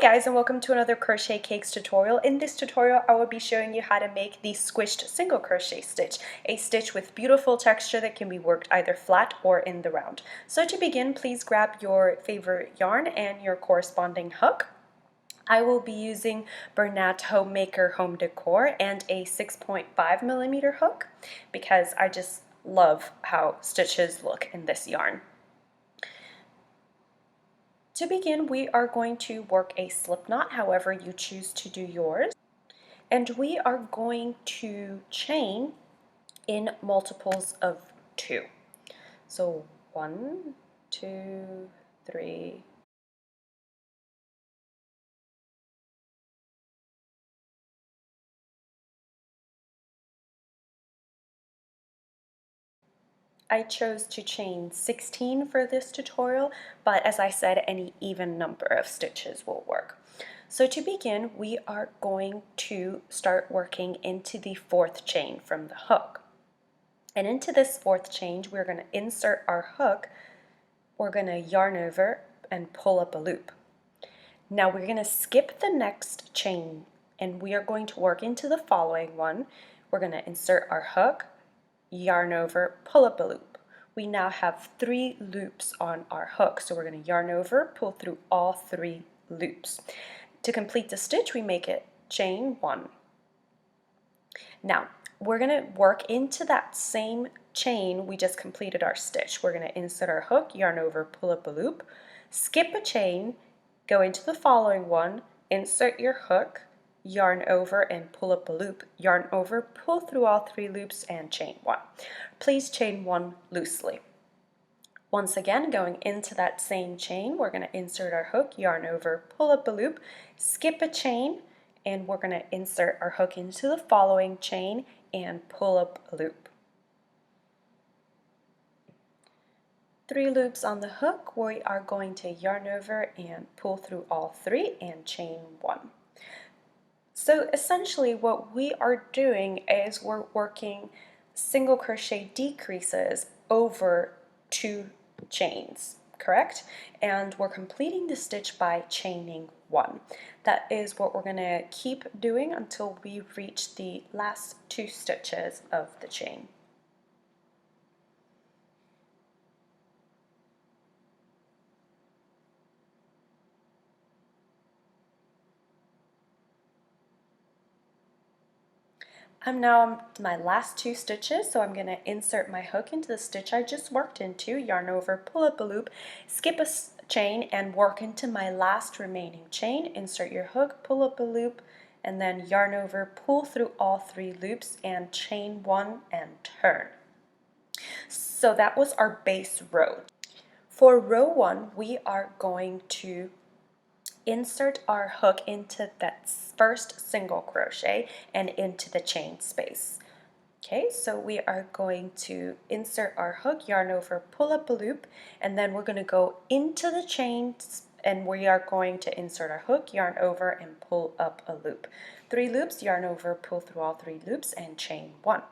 guys, and welcome to another crochet cakes tutorial. In this tutorial I will be showing you how to make the squished single crochet stitch, a stitch with beautiful texture that can be worked either flat or in the round. So to begin, please grab your favorite yarn and your corresponding hook. I will be using Bernat Homemaker Home Decor and a 6.5mm hook because I just love how stitches look in this yarn. To begin, we are going to work a slip knot, however you choose to do yours. And we are going to chain in multiples of 2. So 1, 2, 3. I chose to chain 16 for this tutorial, but as I said, any even number of stitches will work. So to begin, we are going to start working into the 4th chain from the hook. And into this 4th chain, we're going to insert our hook, we're going to yarn over and pull up a loop. Now we're going to skip the next chain and we are going to work into the following one. We're going to insert our hook, yarn over, pull up a loop. We now have 3 loops on our hook, so we're going to yarn over, pull through all 3 loops. To complete the stitch, we make it chain 1. Now we're going to work into that same chain we just completed our stitch. We're going to insert our hook, yarn over, pull up a loop, skip a chain, go into the following one, insert your hook, yarn over and pull up a loop, yarn over, pull through all 3 loops and chain 1. Please chain 1 loosely. Once again, going into that same chain, we're going to insert our hook, yarn over, pull up a loop, skip a chain, and we're going to insert our hook into the following chain and pull up a loop. 3 loops on the hook, we are going to yarn over and pull through all 3 and chain 1. So essentially what we are doing is we're working single crochet decreases over 2 chains, correct? And we're completing the stitch by chaining 1. That is what we're going to keep doing until we reach the last 2 stitches of the chain. I'm now on my last 2 stitches, so I'm going to insert my hook into the stitch I just worked into, yarn over, pull up a loop, skip a chain, and work into my last remaining chain. Insert your hook, pull up a loop, and then yarn over, pull through all 3 loops, and chain 1 and turn. So that was our base row. For row 1, we are going to insert our hook into that first single crochet and into the chain space. Okay, so we are going to insert our hook, yarn over, pull up a loop, and then we're going to go into the chain and we are going to insert our hook, yarn over, and pull up a loop. 3 loops, yarn over, pull through all 3 loops, and chain 1.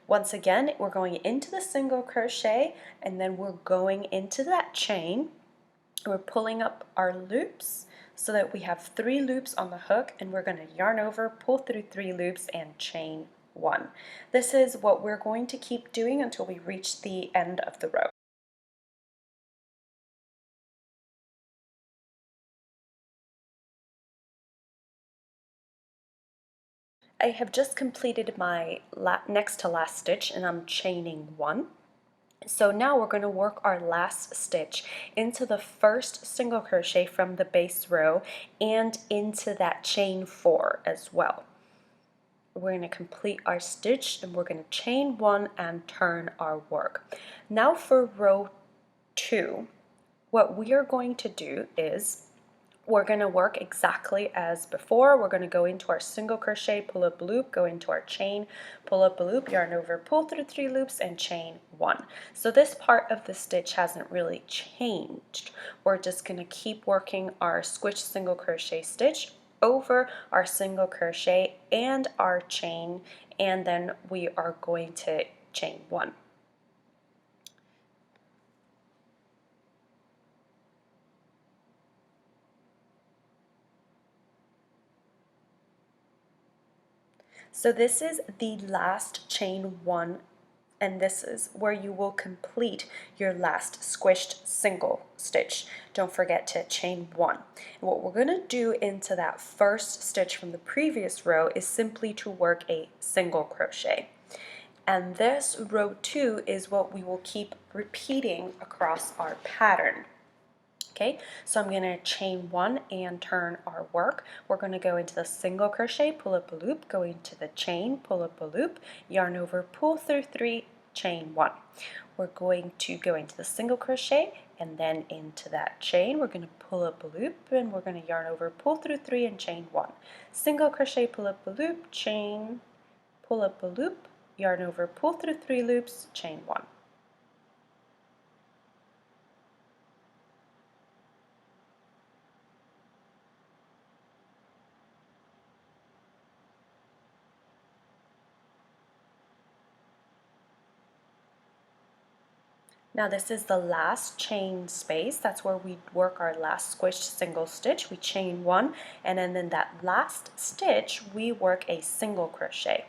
Once again, we're going into the single crochet and then we're going into that chain. We're pulling up our loops so that we have 3 loops on the hook, and we're going to yarn over, pull through 3 loops, and chain 1. This is what we're going to keep doing until we reach the end of the row. I have just completed my next to last stitch and I'm chaining 1. So now we're going to work our last stitch into the first single crochet from the base row and into that chain 4 as well. We're going to complete our stitch and we're going to chain 1 and turn our work. Now for row 2, what we are going to do is we're going to work exactly as before. We're going to go into our single crochet, pull up a loop, go into our chain, pull up a loop, yarn over, pull through 3 loops, and chain 1. So this part of the stitch hasn't really changed. We're just going to keep working our squished single crochet stitch over our single crochet and our chain, and then we are going to chain 1. So this is the last chain 1, and this is where you will complete your last squished single stitch. Don't forget to chain 1. And what we're going to do into that first stitch from the previous row is simply to work a single crochet. And this row 2 is what we will keep repeating across our pattern. Okay, so I'm going to chain 1 and turn our work. We're going to go into the single crochet, pull up a loop, go into the chain, pull up a loop, yarn over, pull through 3, chain 1. We're going to go into the single crochet and then into that chain. We're going to pull up a loop and we're going to yarn over, pull through 3 and chain 1. Single crochet, pull up a loop, chain, pull up a loop, yarn over, pull through 3 loops, chain 1. Now this is the last chain space. That's where we work our last squished single stitch. We chain 1, and then in that last stitch we work a single crochet.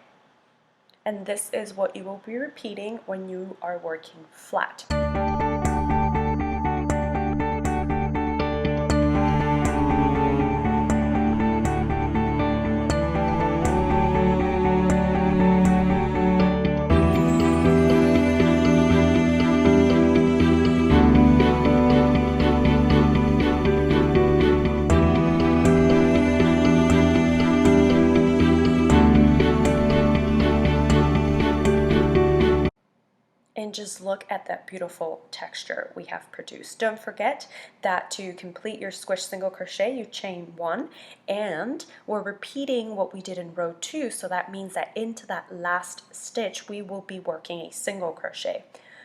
And this is what you will be repeating when you are working flat. And just look at that beautiful texture we have produced. Don't forget that to complete your squish single crochet, you chain 1, and we're repeating what we did in row 2, so that means that into that last stitch we will be working a single crochet.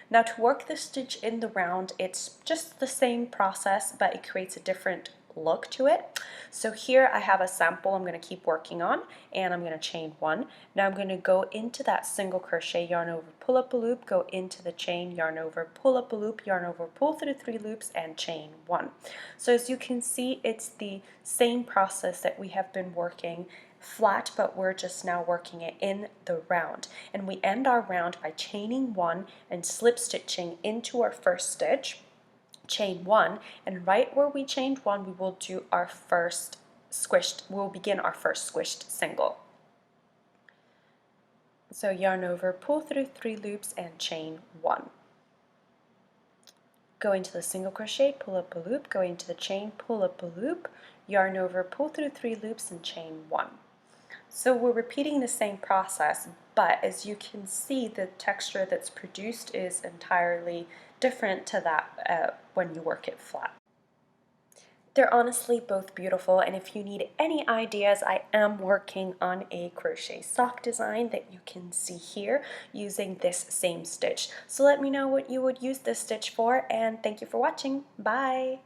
Now to work the stitch in the round, it's just the same process, but it creates a different look to it. So here I have a sample I'm going to keep working on, and I'm going to chain 1. Now I'm going to go into that single crochet, yarn over, pull up a loop, go into the chain, yarn over, pull up a loop, yarn over, pull through 3 loops, and chain 1. So as you can see, it's the same process that we have been working flat, but we're just now working it in the round. And we end our round by chaining 1 and slip stitching into our first stitch, chain 1, and right where we chained 1 we will do our first squished, we'll begin our first squished single. So yarn over, pull through 3 loops and chain 1. Go into the single crochet, pull up a loop, go into the chain, pull up a loop, yarn over, pull through 3 loops and chain 1. So we're repeating the same process, but as you can see, the texture that's produced is entirely different to that when you work it flat. They're honestly both beautiful, and if you need any ideas, I am working on a crochet sock design that you can see here using this same stitch. So let me know what you would use this stitch for, and thank you for watching. Bye!